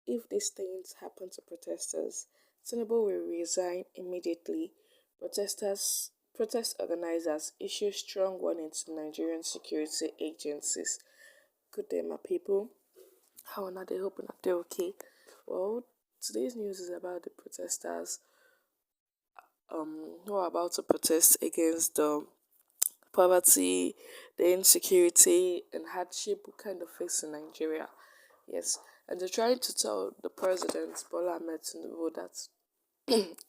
if these things happen to protesters, Tinubu will resign immediately. Protest organizers issue strong warning to Nigerian security agencies. Good day, my people. How are they? Hoping that they're okay. Well, today's news is about the protesters who are about to protest against the poverty, the insecurity and hardship we kind of face in Nigeria. Yes, and they're trying to tell the president Bola Ahmed Tinubu that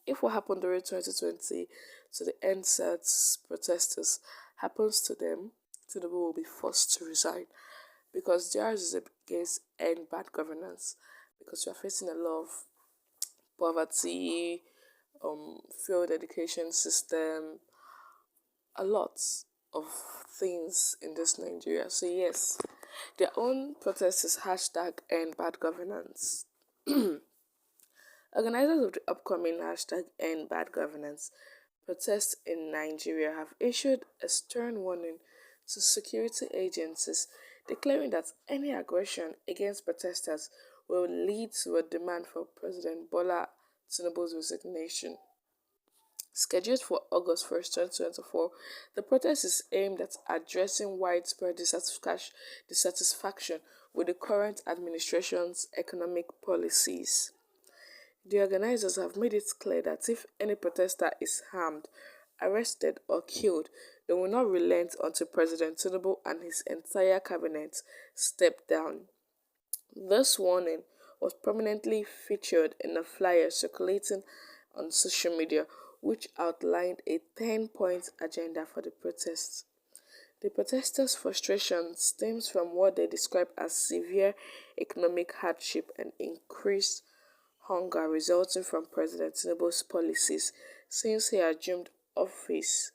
if what happened during 2020 to the NSATs protesters happens to them, Tinubu will be forced to resign because theirs is against end bad governance. Because we are facing a lot of poverty, failed education system, a lot of things in this Nigeria. So yes, their own protest is hashtag end bad governance. Organizers of the upcoming hashtag end bad governance protests in Nigeria have issued a stern warning to security agencies, declaring that any aggression against protesters will lead to a demand for President Bola Tinubu's resignation. Scheduled for August 1st, 2024, the protest is aimed at addressing widespread dissatisfaction with the current administration's economic policies. The organizers have made it clear that if any protester is harmed, arrested, or killed, they will not relent until President Tinubu and his entire cabinet step down. This warning was prominently featured in a flyer circulating on social media, which outlined a 10-point agenda for the protests. The protesters' frustration stems from what they describe as severe economic hardship and increased hunger resulting from President Tinubu's policies since he assumed office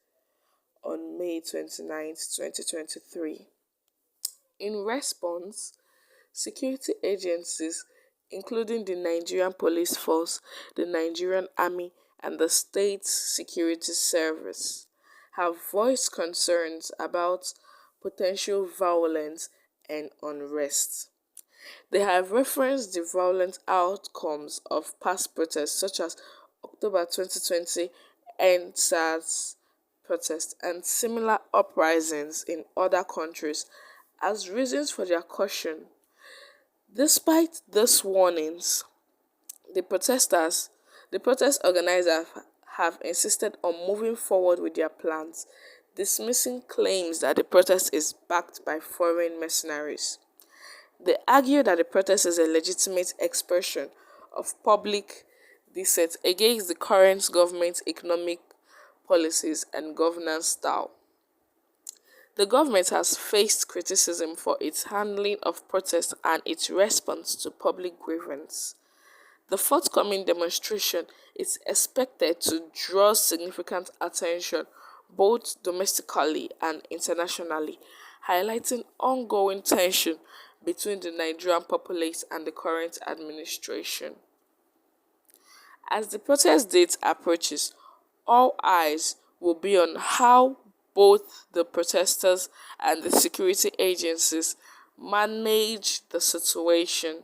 on May 29, 2023. In response, security agencies, including the Nigerian Police Force, the Nigerian Army, and the State Security Service, have voiced concerns about potential violence and unrest. They have referenced the violent outcomes of past protests such as October 2020 NSAS protests and similar uprisings in other countries as reasons for their caution. Despite these warnings, the protest organizers have insisted on moving forward with their plans, dismissing claims that the protest is backed by foreign mercenaries. They argue that the protest is a legitimate expression of public dissent against the current government's economic policies and governance style. The government has faced criticism for its handling of protests and its response to public grievance. The forthcoming demonstration is expected to draw significant attention both domestically and internationally, highlighting ongoing tension between the Nigerian populace and the current administration. As the protest date approaches, all eyes will be on how both the protesters and the security agencies manage the situation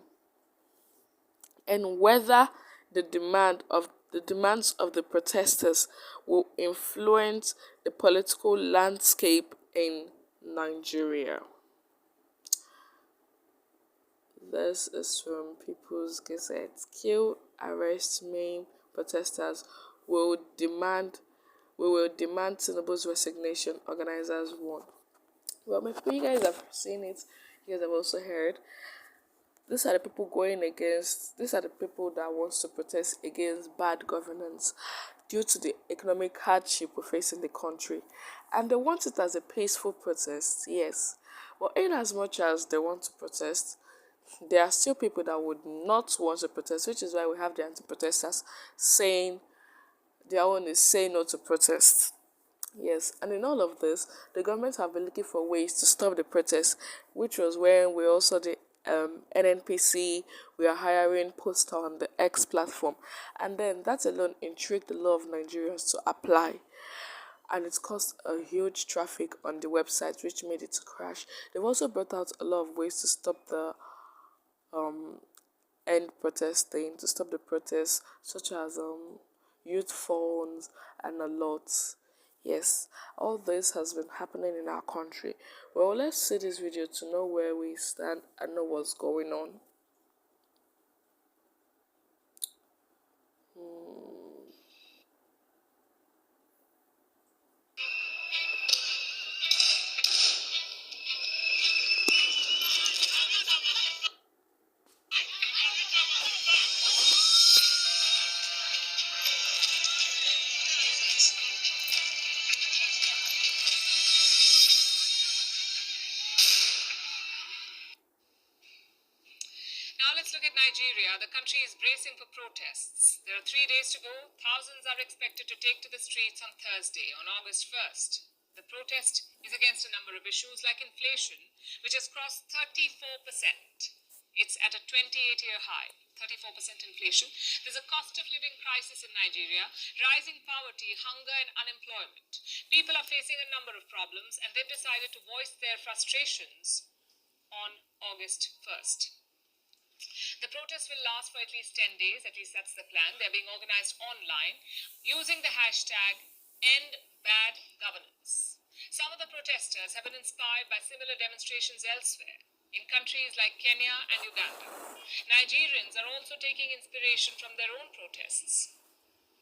and whether the demands of the protesters will influence the political landscape in Nigeria. This is from People's Gazette. Kill, arrest, maim protesters we will demand Tinubu's resignation, organizers warn. Well, maybe you guys have seen it, you guys have also heard. These are the people that wants to protest against bad governance due to the economic hardship we face in the country. And they want it as a peaceful protest, yes. But in as much as they want to protest, there are still people that would not want to protest, which is why we have the anti-protesters saying their own is saying no to protest. Yes, and in all of this, the government have been looking for ways to stop the protests, which was when we also the NNPC, we are hiring poster on the X platform, and then that alone intrigued a lot of Nigerians to apply, and it caused a huge traffic on the website, which made it to crash. They've also brought out a lot of ways to stop the end protesting, to stop the protests, such as youth funds and a lot. Yes, all this has been happening in our country. Well, let's see this video to know where we stand and know what's going on. Now let's look at Nigeria. The country is bracing for protests. There are 3 days to go. Thousands are expected to take to the streets on Thursday, on August 1st. The protest is against a number of issues like inflation, which has crossed 34%. It's at a 28-year high, 34% inflation. There's a cost of living crisis in Nigeria, rising poverty, hunger, and unemployment. People are facing a number of problems, and they've decided to voice their frustrations on August 1st. The protests will last for at least 10 days, at least that's the plan. They're being organized online using the hashtag #EndBadGovernance. Some of the protesters have been inspired by similar demonstrations elsewhere, in countries like Kenya and Uganda. Nigerians are also taking inspiration from their own protests,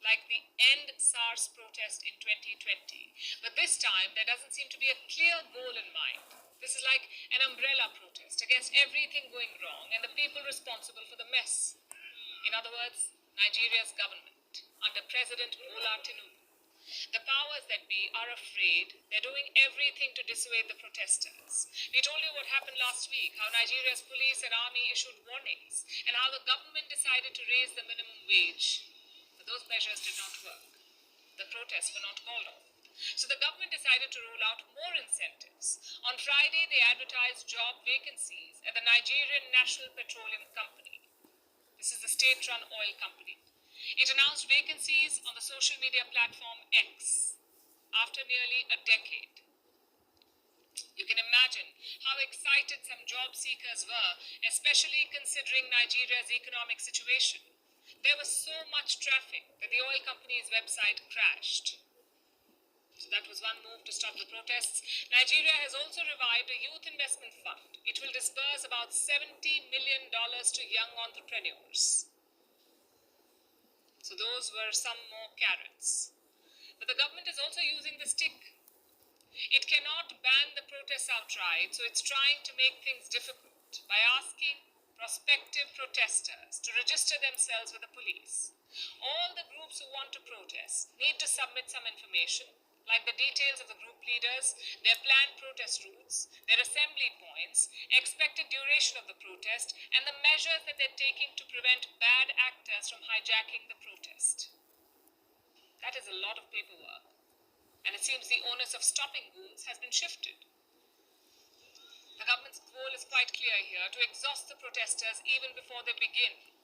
like the End SARS protest in 2020. But this time, there doesn't seem to be a clear goal in mind. This is like an umbrella protest against everything going wrong and the people responsible for the mess. In other words, Nigeria's government, under President Bola Tinubu. The powers that be are afraid. They're doing everything to dissuade the protesters. We told you what happened last week, how Nigeria's police and army issued warnings, and how the government decided to raise the minimum wage. But those measures did not work. The protests were not called off. So the government decided to roll out more incentives. On Friday, they advertised job vacancies at the Nigerian National Petroleum Company. This is the state-run oil company. It announced vacancies on the social media platform X after nearly a decade. You can imagine how excited some job seekers were, especially considering Nigeria's economic situation. There was so much traffic that the oil company's website crashed. So that was one move to stop the protests. Nigeria has also revived a youth investment fund. It will disburse about $70 million to young entrepreneurs. So those were some more carrots. But the government is also using the stick. It cannot ban the protests outright, so it's trying to make things difficult by asking prospective protesters to register themselves with the police. All the groups who want to protest need to submit some information, like the details of the group leaders, their planned protest routes, their assembly points, expected duration of the protest, and the measures that they're taking to prevent bad actors from hijacking the protest. That is a lot of paperwork, and it seems the onus of stopping goons has been shifted. The government's goal is quite clear here: to exhaust the protesters even before they begin.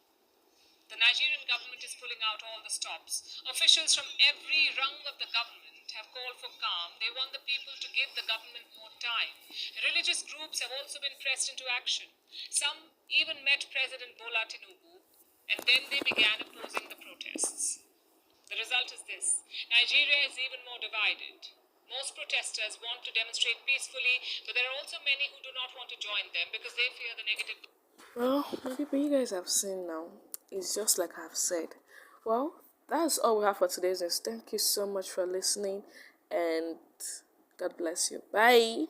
The Nigerian government is pulling out all the stops. Officials from every rung of the government have called for calm. They want the people to give the government more time. Religious groups have also been pressed into action. Some even met President Bola Tinubu, and then they began opposing the protests. The result is this: Nigeria is even more divided. Most protesters want to demonstrate peacefully, but there are also many who do not want to join them because they fear the negative. Well, the people you guys have seen now, it's just like I've said. Well, that's all we have for today's news. Thank you so much for listening, and God bless you. Bye.